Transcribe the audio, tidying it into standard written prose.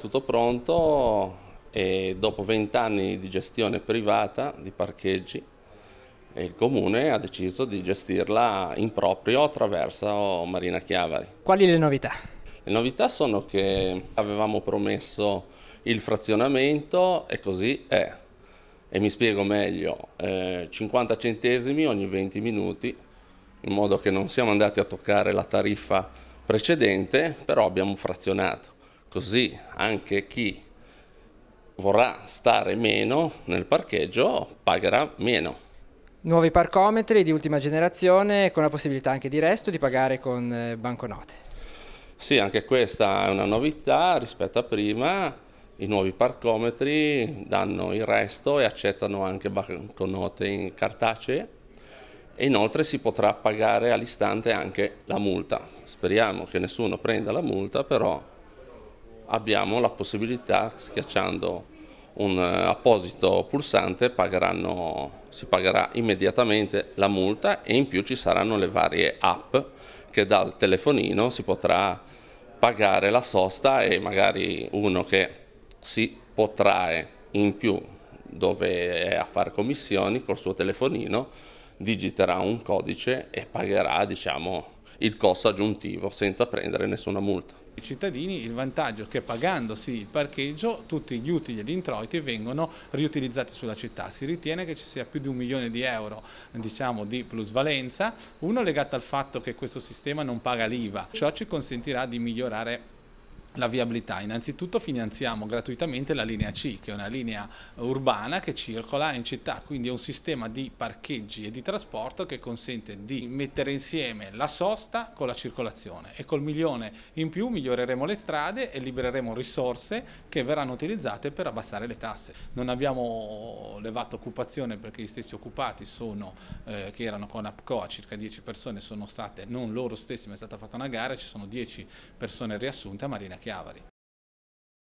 tutto pronto e dopo 20 anni di gestione privata di parcheggi il Comune ha deciso di gestirla in proprio attraverso Marina Chiavari. Quali le novità? Le novità sono che avevamo promesso il frazionamento e così è. E mi spiego meglio, 50 centesimi ogni 20 minuti, in modo che non siamo andati a toccare la tariffa precedente, però abbiamo frazionato. Così anche chi vorrà stare meno nel parcheggio pagherà meno. Nuovi parcometri di ultima generazione con la possibilità anche di resto di pagare con banconote. Sì, anche questa è una novità rispetto a prima. I nuovi parcometri danno il resto e accettano anche banconote in cartacee e inoltre si potrà pagare all'istante anche la multa. Speriamo che nessuno prenda la multa, però abbiamo la possibilità, schiacciando un apposito pulsante, si pagherà immediatamente la multa e in più ci saranno le varie app che dal telefonino si potrà pagare la sosta e magari uno che si potrae in più dove è a fare commissioni col suo telefonino digiterà un codice e pagherà, diciamo, il costo aggiuntivo senza prendere nessuna multa. I cittadini il vantaggio è che pagandosi il parcheggio tutti gli utili e gli introiti vengono riutilizzati sulla città. Si ritiene che ci sia più di 1 milione di euro, diciamo, di plusvalenza, uno legato al fatto che questo sistema non paga l'IVA. Ciò ci consentirà di migliorare la viabilità. Innanzitutto finanziamo gratuitamente la linea C, che è una linea urbana che circola in città, quindi è un sistema di parcheggi e di trasporto che consente di mettere insieme la sosta con la circolazione e col 1 milione in più miglioreremo le strade e libereremo risorse che verranno utilizzate per abbassare le tasse. Non abbiamo levato occupazione perché gli stessi occupati che erano con APCOA, circa 10 persone sono state, non loro stessi, ma è stata fatta una gara, ci sono 10 persone riassunte a Marina Chiavari.